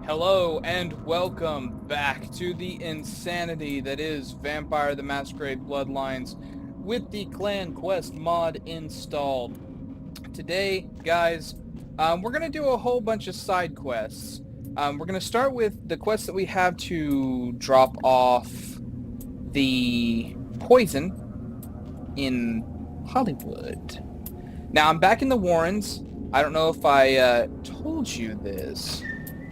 Hello and welcome back to the insanity that is Vampire the Masquerade Bloodlines with the Clan Quest mod installed. Today, guys, we're going to do a whole bunch of side quests. We're going to start with the quest that we have to drop off the poison in Hollywood. Now, I'm back in the Warrens. I don't know if I told you this.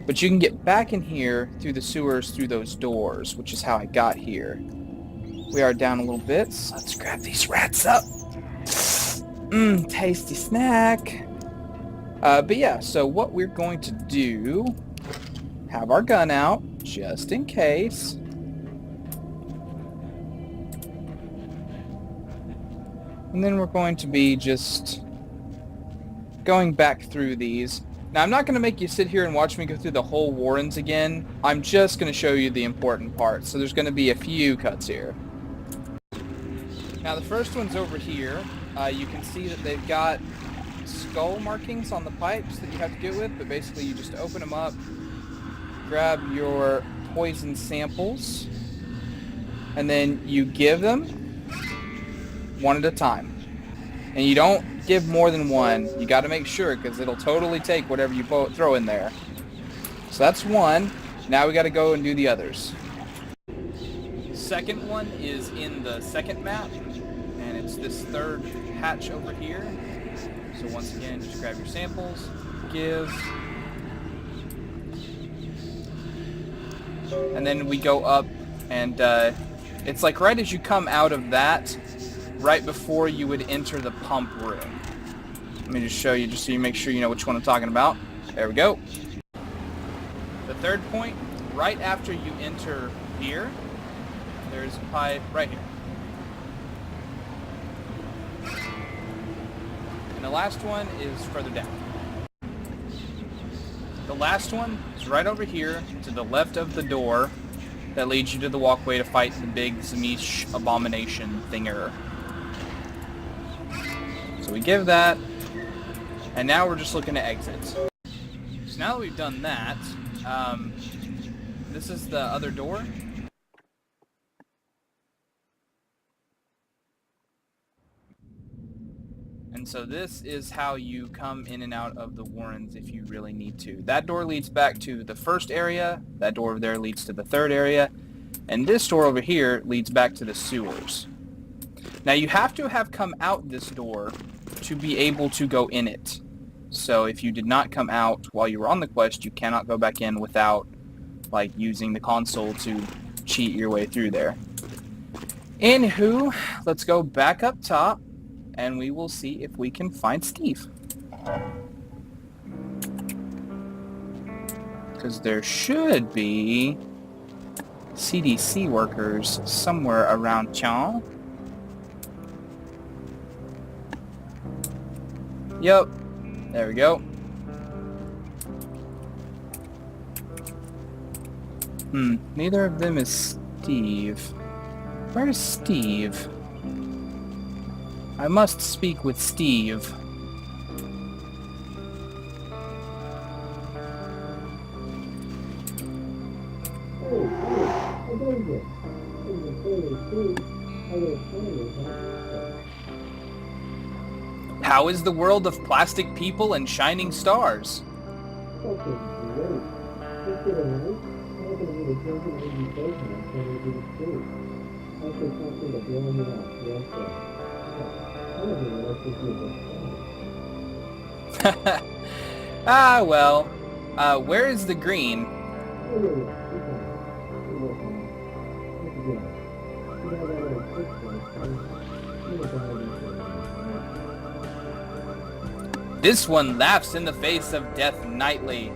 But you can get back in here through the sewers through those doors, which is how I got here. We are down a little bit, so let's grab these rats up. Tasty snack. But yeah, so what we're going to do, have our gun out, just in case. And then we're going to be just going back through these. Now, I'm not going to make you sit here and watch me go through the whole Warrens again. I'm just going to show you the important parts. So there's going to be a few cuts here. Now, the first one's over here. You can see that they've got skull markings on the pipes that you have to get with, but basically you just open them up, grab your poison samples, and then you give them one at a time. And you don't give more than one. You got to make sure, because it'll totally take whatever you throw in there. So that's one. Now we got to go and do the others. Second one is in the second map, and it's this third hatch over here. So once again, just grab your samples, give, and then we go up, and it's like right as you come out of that, right before you would enter the pump room. Let me just show you, just so you make sure you know which one I'm talking about. There we go. The third point, right after you enter here, there's a pipe right here. And the last one is further down. The last one is right over here to the left of the door that leads you to the walkway to fight the big Zamish abomination thinger. So we give that, and now we're just looking to exit. So now that we've done that, this is the other door. And so this is how you come in and out of the Warrens if you really need to. That door leads back to the first area, that door over there leads to the third area, and this door over here leads back to the sewers. Now you have to have come out this door to be able to go in it. So if you did not come out while you were on the quest, you cannot go back in without like using the console to cheat your way through there. Anywho, let's go back up top and we will see if we can find Steve. Because there should be CDC workers somewhere around town. Yep, there we go. Neither of them is Steve. Where's Steve? I must speak with Steve. How is the world of plastic people and shining stars? Ah, well. Where is the green? This one laughs in the face of death nightly.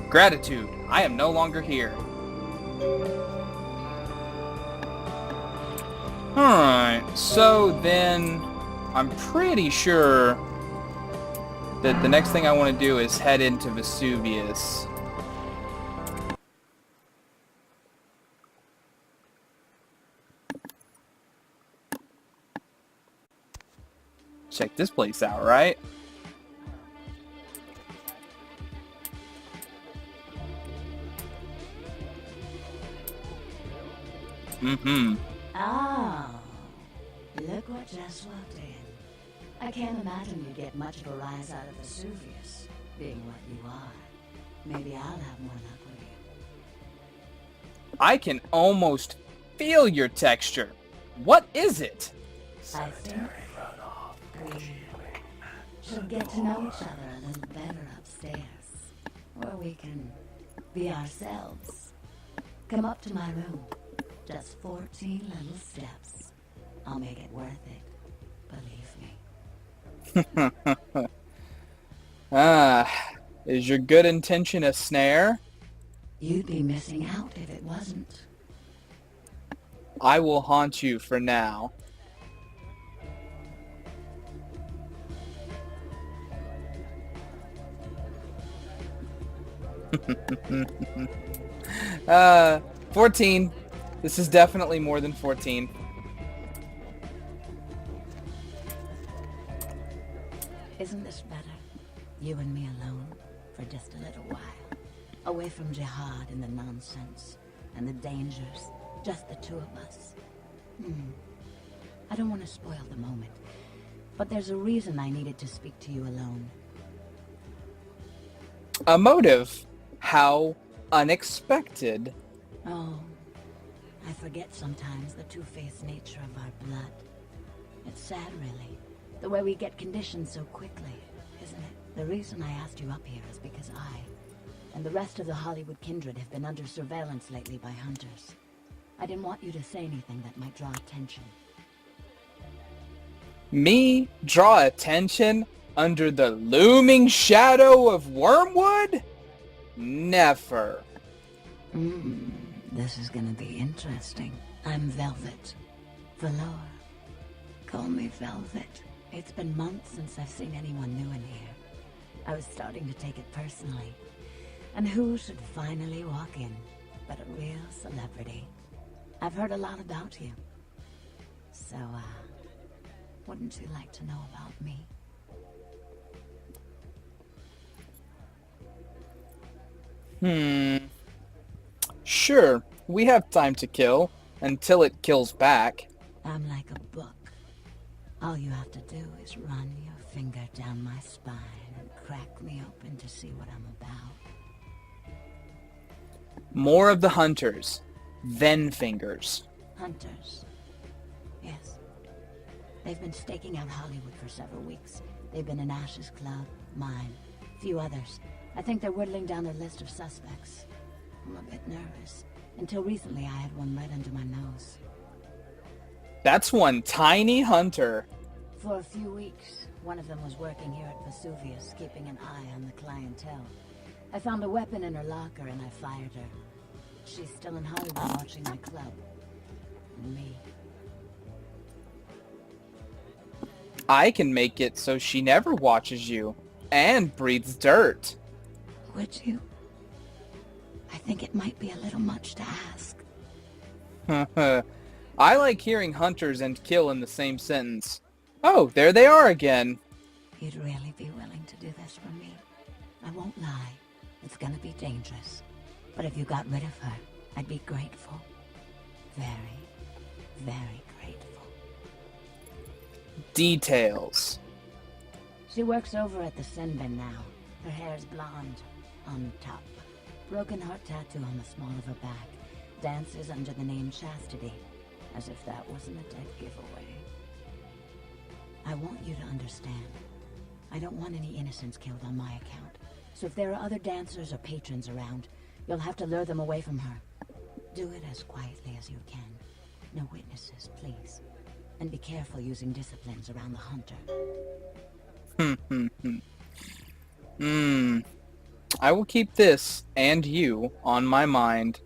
Gratitude, I am no longer here. Alright, so then I'm pretty sure that the next thing I want to do is head into Vesuvius. check this place out, right? Mm-hmm. Oh, look what just walked in. I can't imagine you get much of a rise out of Vesuvius, being what you are. Maybe I'll have more luck with you. I can almost feel your texture. What is it? I think we should get to know each other a little better upstairs, where we can be ourselves. Come up to my room. Just 14 little steps. I'll make it worth it. Believe me. Is your good intention a snare? You'd be missing out if it wasn't. I will haunt you for now. uh, 14. This is definitely more than 14. Isn't this better? You and me alone for just a little while. Away from jihad and the nonsense and the dangers. Just the two of us. I don't want to spoil the moment, but there's a reason I needed to speak to you alone. A motive? How unexpected. Oh, I forget sometimes the two-faced nature of our blood. It's sad, really, the way we get conditioned so quickly, isn't it? The reason I asked you up here is because I, and the rest of the Hollywood kindred have been under surveillance lately by hunters. I didn't want you to say anything that might draw attention. Me draw attention under the looming shadow of Wormwood? Never. This is gonna be interesting. I'm Velvet. Valor. Call me Velvet. It's been months since I've seen anyone new in here. I was starting to take it personally. And who should finally walk in but a real celebrity? I've heard a lot about you. So, wouldn't you like to know about me? Sure, we have time to kill, until it kills back. I'm like a book. All you have to do is run your finger down my spine and crack me open to see what I'm about. More of the hunters, then fingers. Hunters. Yes. They've been staking out Hollywood for several weeks. They've been in Ash's club, mine, a few others. I think they're whittling down their list of suspects. I'm a bit nervous. Until recently, I had one right under my nose. That's one tiny hunter. For a few weeks, one of them was working here at Vesuvius, keeping an eye on the clientele. I found a weapon in her locker and I fired her. She's still in Hollywood watching my club. And me. I can make it so she never watches you, and breathes dirt. Would you? I think it might be a little much to ask. I like hearing hunters and kill in the same sentence. Oh, there they are again. You'd really be willing to do this for me? I won't lie. It's gonna be dangerous. But if you got rid of her, I'd be grateful. Very, very grateful. Details. She works over at the sin bin now. Her hair's blonde, on top. Broken heart tattoo on the small of her back. Dances under the name Chastity, as if that wasn't a dead giveaway. I want you to understand. I don't want any innocents killed on my account. So if there are other dancers or patrons around, you'll have to lure them away from her. Do it as quietly as you can. No witnesses, please. And be careful using disciplines around the hunter. I will keep this, and you, on my mind.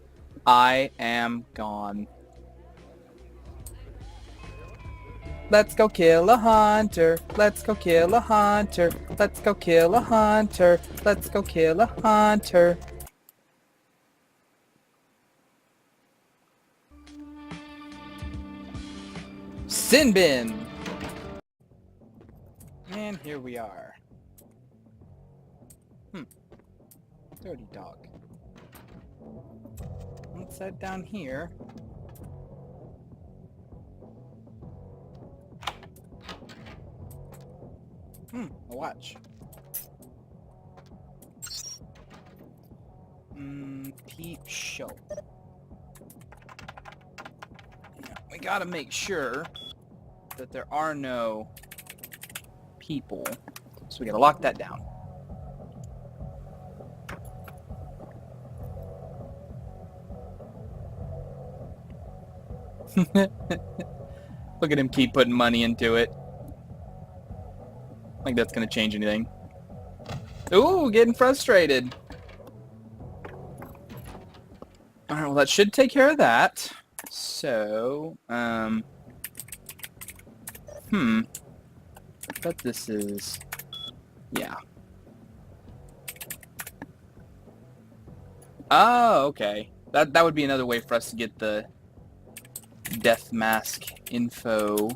I am gone. Let's go kill a hunter. Let's go kill a hunter. Let's go kill a hunter. Let's go kill a hunter. Sin bin. And here we are. Dirty dog. Let's head down here. A watch. Peep show. Yeah, we gotta make sure that there are no people. So we gotta lock that down. Look at him keep putting money into it. Like that's gonna change anything. Ooh, getting frustrated. Alright, well that should take care of that. So, but this is, yeah. Oh, okay. That would be another way for us to get the death mask info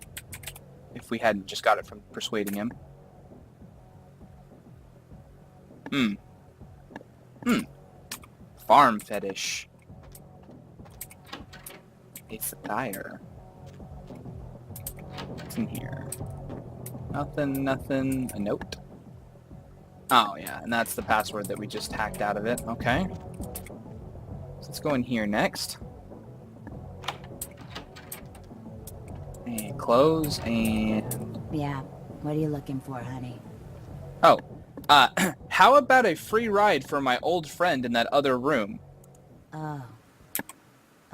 if we hadn't just got it from persuading him. Farm fetish. It's a tire. What's in here? Nothing. A note. Oh, yeah, and that's the password that we just hacked out of it. Okay. So let's go in here next. And close, and... Yeah, what are you looking for, honey? Oh, how about a free ride for my old friend in that other room? Oh,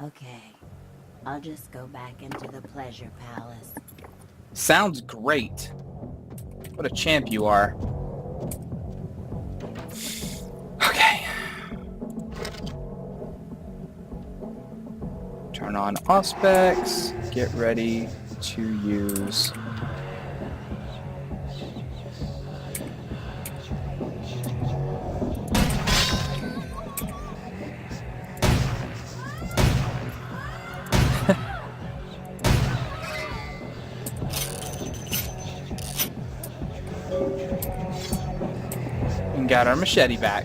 okay. I'll just go back into the pleasure palace. Sounds great. What a champ you are. Okay. Turn on Auspex. Get ready to use... and got our machete back.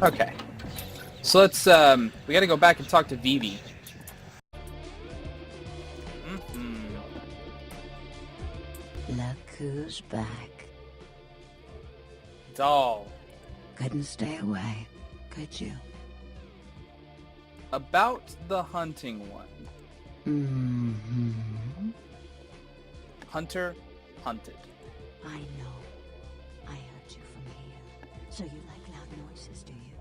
Okay. So let's, we gotta go back and talk to Vivi. Look who's back. Doll. Couldn't stay away, could you? About the hunting one. Mm-hmm. Hunter hunted. I know. I heard you from here. So you like loud noises, do you?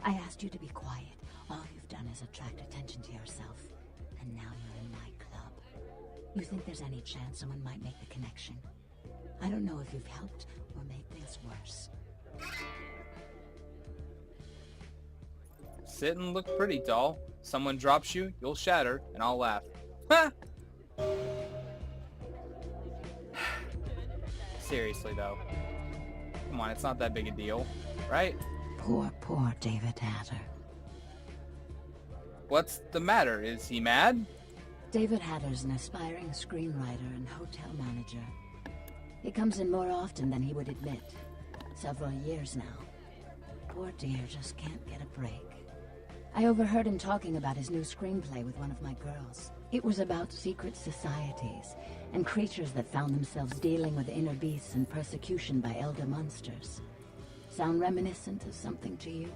I asked you to be quiet. All you've done is attract attention to yourself. And now you're in my club. You think there's any chance someone might make the connection? I don't know if you've helped or made things worse. Sit and look pretty, doll. Someone drops you, you'll shatter, and I'll laugh. Ha! Seriously, though. Come on, it's not that big a deal, right? Poor David Hatter. What's the matter? Is he mad? David Hatter's an aspiring screenwriter and hotel manager. He comes in more often than he would admit. Several years now. Poor dear just can't get a break. I overheard him talking about his new screenplay with one of my girls. It was about secret societies and creatures that found themselves dealing with inner beasts and persecution by elder monsters. Sound reminiscent of something to you?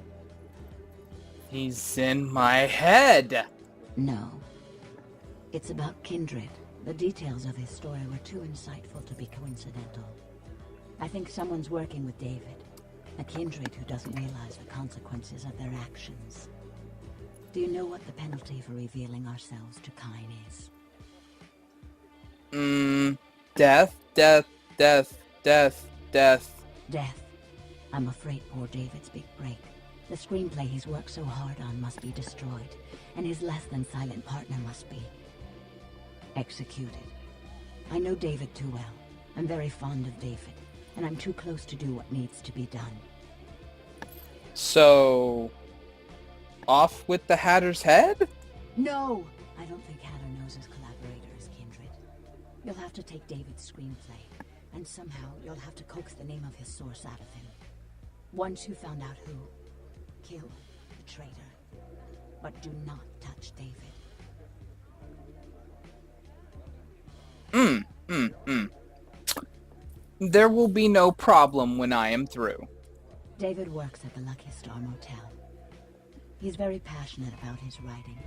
He's in my head! No. It's about kindred. The details of his story were too insightful to be coincidental. I think someone's working with David. A kindred who doesn't realize the consequences of their actions. Do you know what the penalty for revealing ourselves to Kine is? Death. Death. I'm afraid poor David's big break. The screenplay he's worked so hard on must be destroyed, and his less-than-silent partner must be executed. I know David too well. I'm very fond of David, and I'm too close to do what needs to be done. So... off with the Hatter's head? No! I don't think Hatter knows his collaborator is kindred. You'll have to take David's screenplay, and somehow you'll have to coax the name of his source out of him. Once you found out who, kill the traitor. But do not touch David. There will be no problem when I am through. David works at the Lucky Star Motel. He's very passionate about his writing.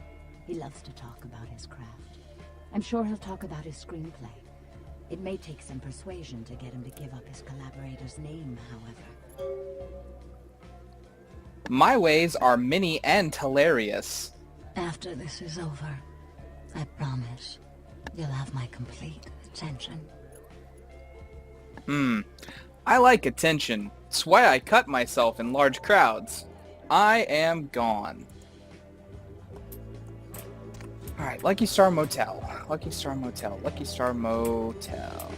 He loves to talk about his craft. I'm sure he'll talk about his screenplay. It may take some persuasion to get him to give up his collaborator's name, however. My ways are many and hilarious. After this is over, I promise you'll have my complete attention. I like attention. It's why I cut myself in large crowds. I am gone. Alright, Lucky Star Motel. Lucky Star Motel. Lucky Star Motel.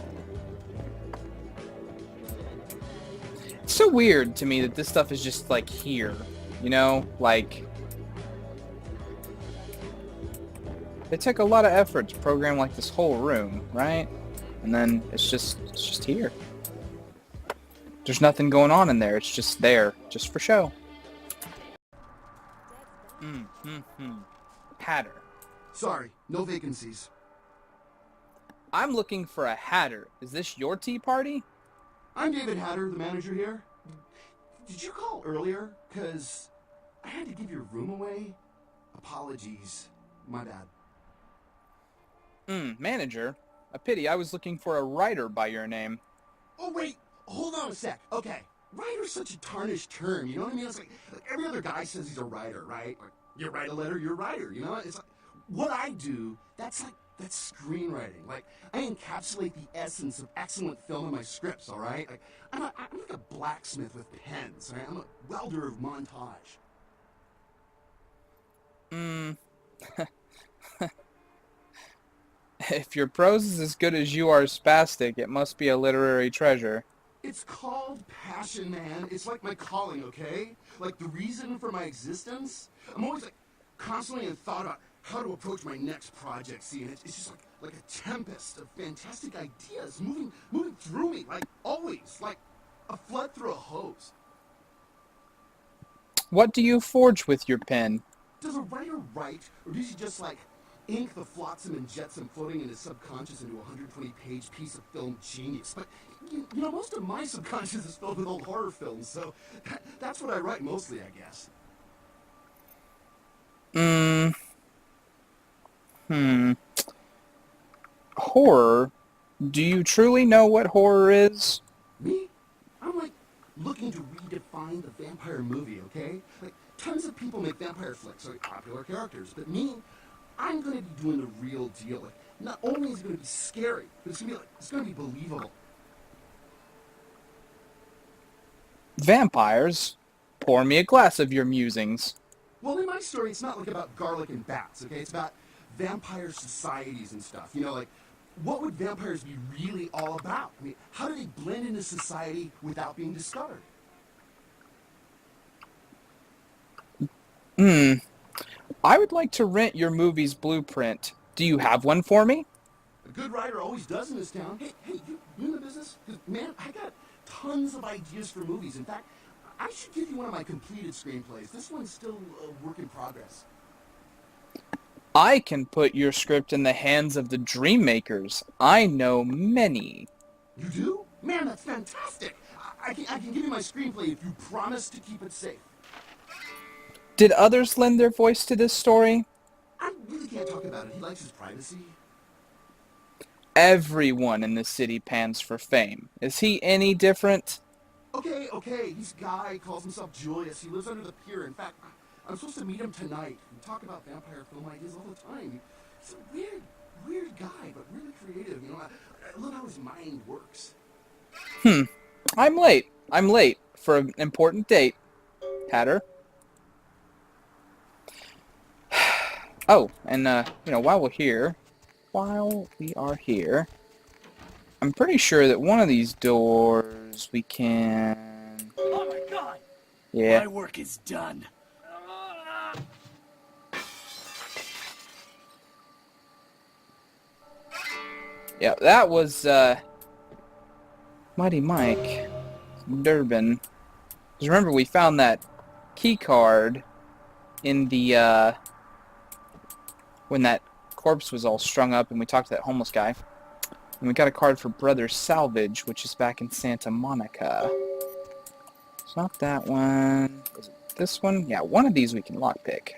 It's so weird to me that this stuff is just, like, here. You know? Like... It took a lot of effort to program, like, this whole room, right? And then it's just here. There's nothing going on in there. It's just there. Just for show. Hatter. Sorry, no vacancies. I'm looking for a Hatter. Is this your tea party? I'm David Hatter, the manager here. Did you call earlier? 'Cause I had to give your room away. Apologies. My bad. Manager? A pity. I was looking for a writer by your name. Oh, wait. Hold on a sec. Okay. Writer's such a tarnished term, you know what I mean? It's like every other guy says he's a writer, right? Like, you write a letter, you're a writer, you know? It's like, what I do, that's screenwriting. Like, I encapsulate the essence of excellent film in my scripts, all right? Like, I'm like a blacksmith with pens, right? I'm a welder of montage. If your prose is as good as you are spastic, it must be a literary treasure. It's called passion, man. It's like my calling, okay? Like the reason for my existence. I'm always like constantly in thought about how to approach my next project. See, and it's just like a tempest of fantastic ideas moving through me, like always, like a flood through a hose. What do you forge with your pen? Does a writer write, or does he just like ink the flotsam and jetsam floating in his subconscious into a 120-page piece of film genius? But you know, most of my subconscious is filled with old horror films, so that's what I write mostly, I guess. Horror? Do you truly know what horror is? Me? I'm like looking to redefine the vampire movie, okay? Like tons of people make vampire flicks, like popular characters, but me, I'm gonna be doing the real deal. Like, not only is it gonna be scary, but it's gonna be believable. Vampires? Pour me a glass of your musings. Well, in my story, it's not like about garlic and bats, okay? It's about vampire societies and stuff. You know, like, what would vampires be really all about? I mean, how do they blend into society without being discovered? I would like to rent your movie's blueprint. Do you have one for me? A good writer always does in this town. Hey, you in the business? 'Cause, man, I got tons of ideas for movies. In fact, I should give you one of my completed screenplays. This one's still a work in progress. I can put your script in the hands of the dream makers. I know many. You do? Man, that's fantastic. I can give you my screenplay if you promise to keep it safe. Did others lend their voice to this story? I really can't talk about it. He likes his privacy. Everyone in the city pans for fame. Is he any different? Okay. He's a guy. He calls himself Julius. He lives under the pier. In fact, I'm supposed to meet him tonight. We talk about vampire film ideas all the time. He's a weird guy, but really creative. You know, I love how his mind works. I'm late for an important date. Hatter. Oh, and while we are here, I'm pretty sure that one of these doors we can... Oh my god! Yeah. My work is done. Yeah, that was Mighty Mike Durbin. Because remember, we found that key card in the when that corpse was all strung up, and we talked to that homeless guy. And we got a card for Brother Salvage, which is back in Santa Monica. It's not that one. Was it this one? Yeah, one of these we can lockpick.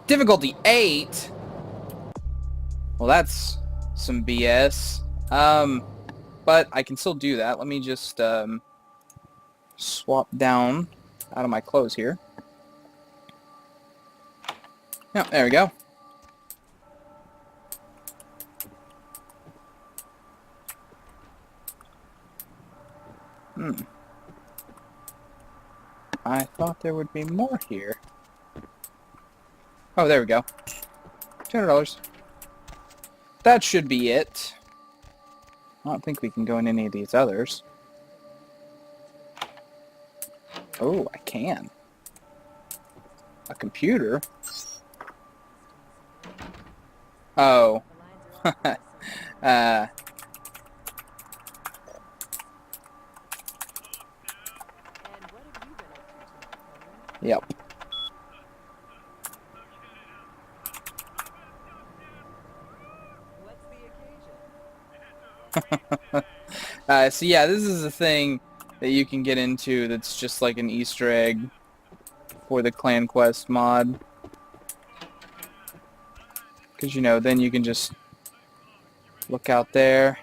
Difficulty 8? Well, that's some BS. But I can still do that. Let me just swap down out of my clothes here. Yeah, there we go. I thought there would be more here. Oh, there we go. $200. That should be it. I don't think we can go in any of these others. Oh, I can. A computer? Oh. Yep. So yeah, this is a thing that you can get into that's just like an Easter egg for the Clan Quest mod. Because, you know, then you can just look out there.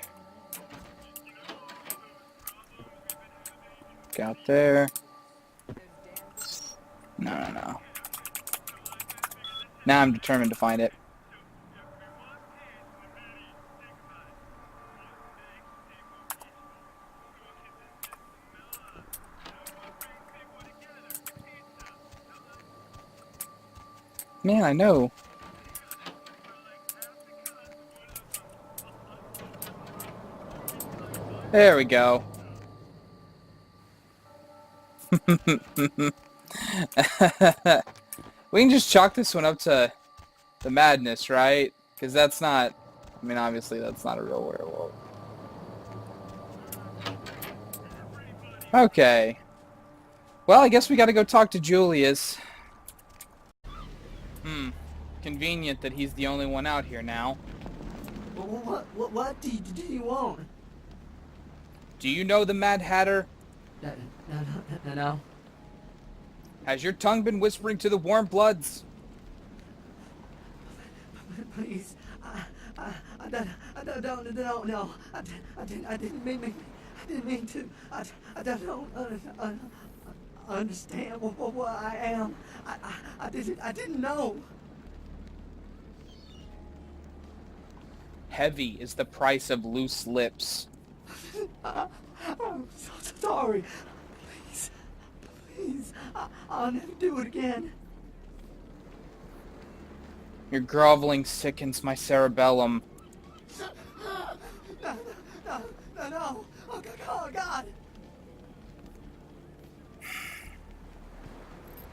Look out there. No. Now I'm determined to find it. Man, I know. There we go. We can just chalk this one up to the madness, right? Because that's not... I mean, obviously, that's not a real werewolf. Okay. Well, I guess we gotta go talk to Julius. Convenient that he's the only one out here now. What do you want? Do you know the Mad Hatter? No. Has your tongue been whispering to the warm bloods? Please, I don't know. I didn't mean to. I don't understand what I am. I didn't know. Heavy is the price of loose lips. I'm so sorry. Please, I'll never do it again. Your groveling sickens my cerebellum. No. Oh, God.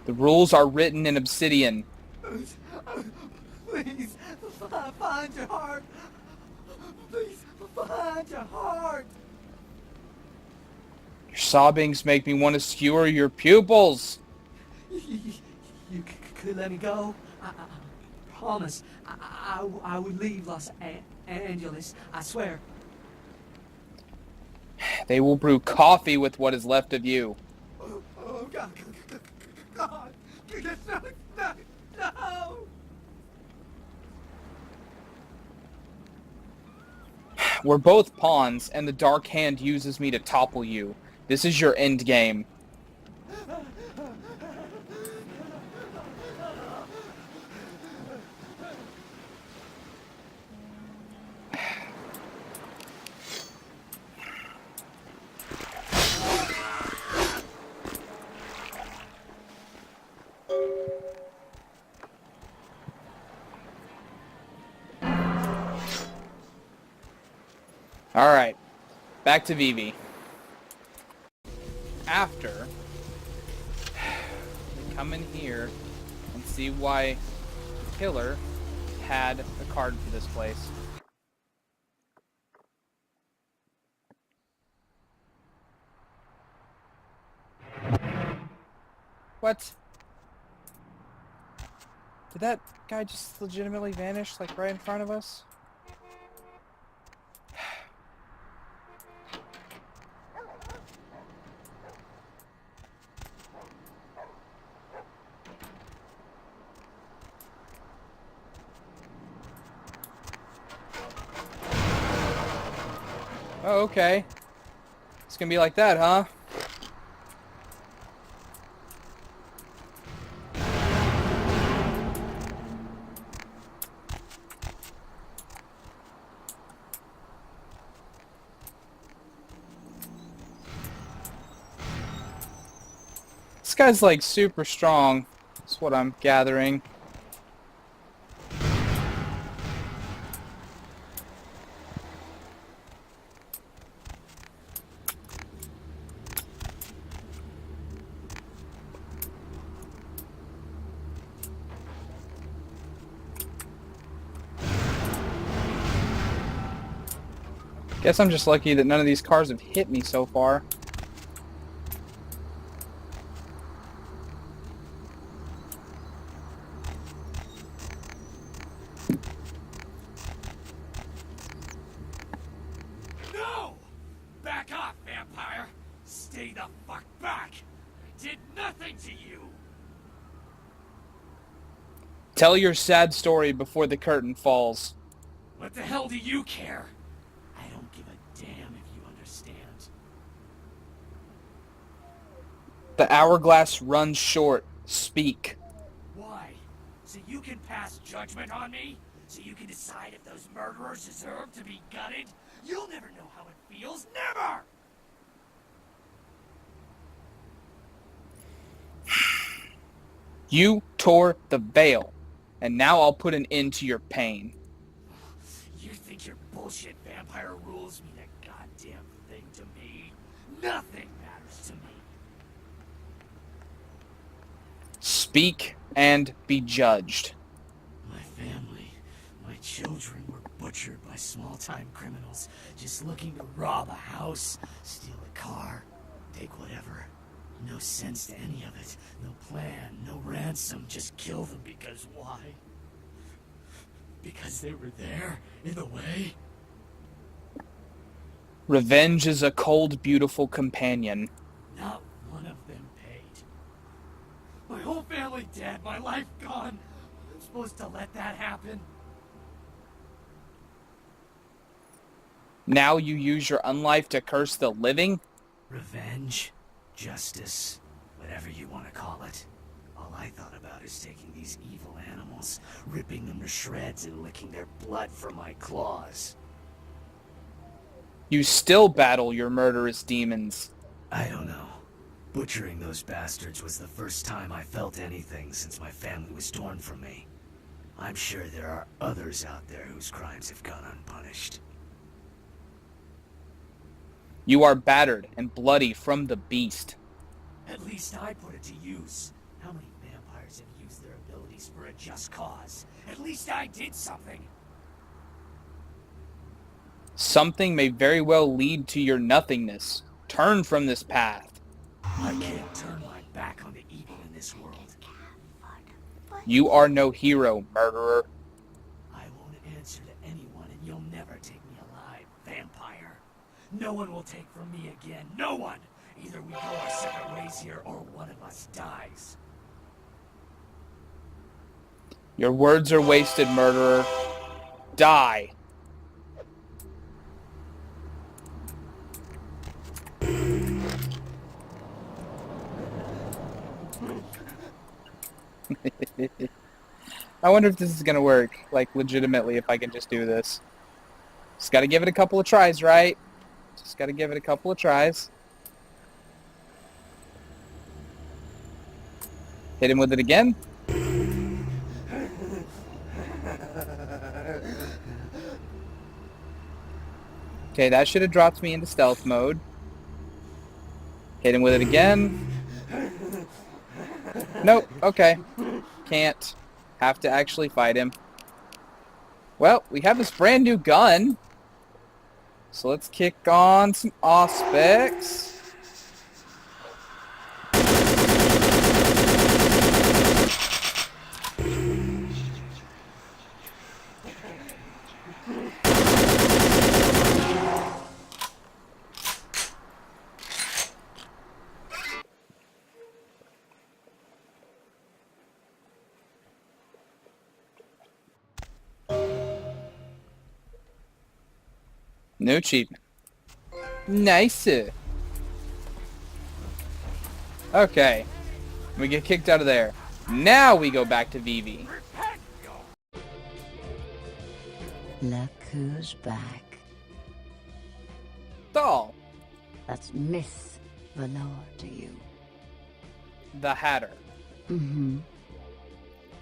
The rules are written in obsidian. Please, find your heart. Please, find your heart. Your sobbings make me want to skewer your pupils. You could let me go. I promise. I would leave Los Angeles. I swear. They will brew coffee with what is left of you. Oh God. No. We're both pawns, and the Dark Hand uses me to topple you. This is your end game. Alright, back to Vivi. After we come in here and see why the killer had a card for this place. What? Did that guy just legitimately vanish, like, right in front of us? Oh, okay. It's gonna be like that, huh? This guy's like super strong. That's what I'm gathering. Guess I'm just lucky that none of these cars have hit me so far. No! Back off, vampire! Stay the fuck back! I did nothing to you! Tell your sad story before the curtain falls. What the hell do you care? I don't give a damn if you understand. The hourglass runs short. Speak. Why? So you can pass judgment on me? So you can decide if those murderers deserve to be gutted? You'll never know how it feels. Never! You tore the veil, and now I'll put an end to your pain. You think your bullshit vampire rules mean a goddamn thing to me? Nothing matters to me. Speak and be judged. My family, my children were butchered by small-time criminals just looking to rob a house, steal a car, take whatever. No sense to any of it. No plan, no ransom. Just kill them because why? Because they were there, in the way? Revenge is a cold, beautiful companion. Not one of them paid. My whole family dead, my life gone. I'm supposed to let that happen? Now you use your unlife to curse the living? Revenge, justice, whatever you want to call it. All I thought about is taking these evil animals, ripping them to shreds and licking their blood from my claws. You still battle your murderous demons. I don't know. Butchering those bastards was the first time I felt anything since my family was torn from me. I'm sure there are others out there whose crimes have gone unpunished. You are battered and bloody from the beast. At least I put it to use. How many vampires have used their abilities for a just cause? At least I did something. Something may very well lead to your nothingness. Turn from this path. I can't turn my back on the evil in this world. You are no hero, murderer. I won't answer to anyone and you'll never take me alive, vampire. No one will take from me again. No one! Either we go our separate ways here or one of us dies. Your words are wasted, murderer. Die. I wonder if this is gonna work, like, legitimately, if I can just do this. Just gotta give it a couple of tries, right? Just gotta give it a couple of tries. Hit him with it again. Okay, that should have dropped me into stealth mode. Hit him with it again. Nope, okay. Can't. Have to actually fight him. Well, we have this brand new gun. So let's kick on some aspects. No cheating. Nice. Okay. We get kicked out of there. Now we go back to Vivi. Look who's back. Doll. That's Miss Valor to you. The Hatter. Mm-hmm.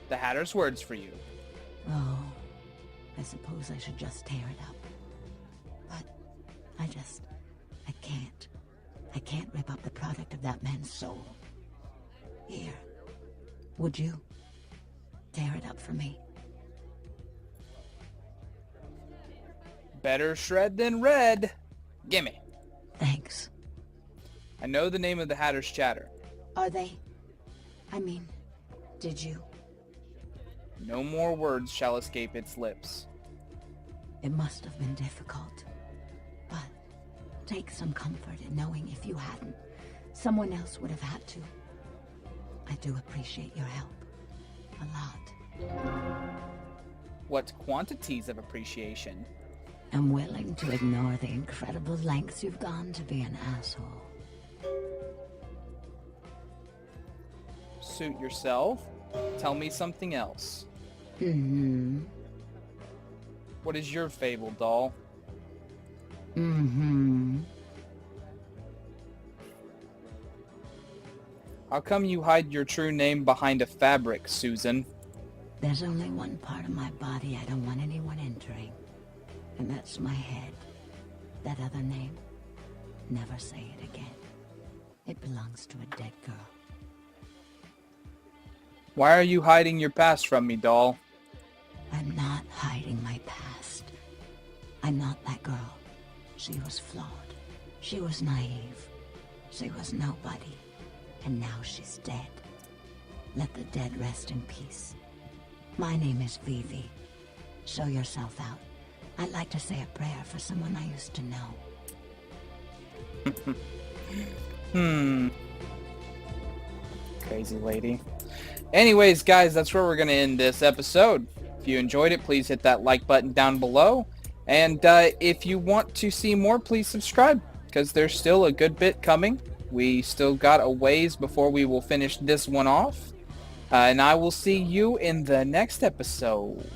The Hatter's words for you. Oh, I suppose I should just tear it up. But I can't. I can't rip up the product of that man's soul. Here, would you tear it up for me? Better shred than red. Gimme. Thanks. I know the name of the Hatter's chatter. Are they? I mean, did you? No more words shall escape its lips. It must have been difficult. But take some comfort in knowing if you hadn't, someone else would have had to. I do appreciate your help. A lot. What quantities of appreciation? I'm willing to ignore the incredible lengths you've gone to be an asshole. Suit yourself. Tell me something else. Mm-hmm. What is your fable, doll? Mm-hmm. How come you hide your true name behind a fabric, Susan? There's only one part of my body I don't want anyone entering. And that's my head. That other name, never say it again. It belongs to a dead girl. Why are you hiding your past from me, doll? I'm not hiding my past. I'm not that girl. She was flawed. She was naive. She was nobody. And now she's dead. Let the dead rest in peace. My name is Vivi. Show yourself out. I'd like to say a prayer for someone I used to know. Crazy lady. Anyways, guys, that's where we're going to end this episode. If you enjoyed it, please hit that like button down below. And if you want to see more, please subscribe, because there's still a good bit coming. We still got a ways before we will finish this one off. And I will see you in the next episode.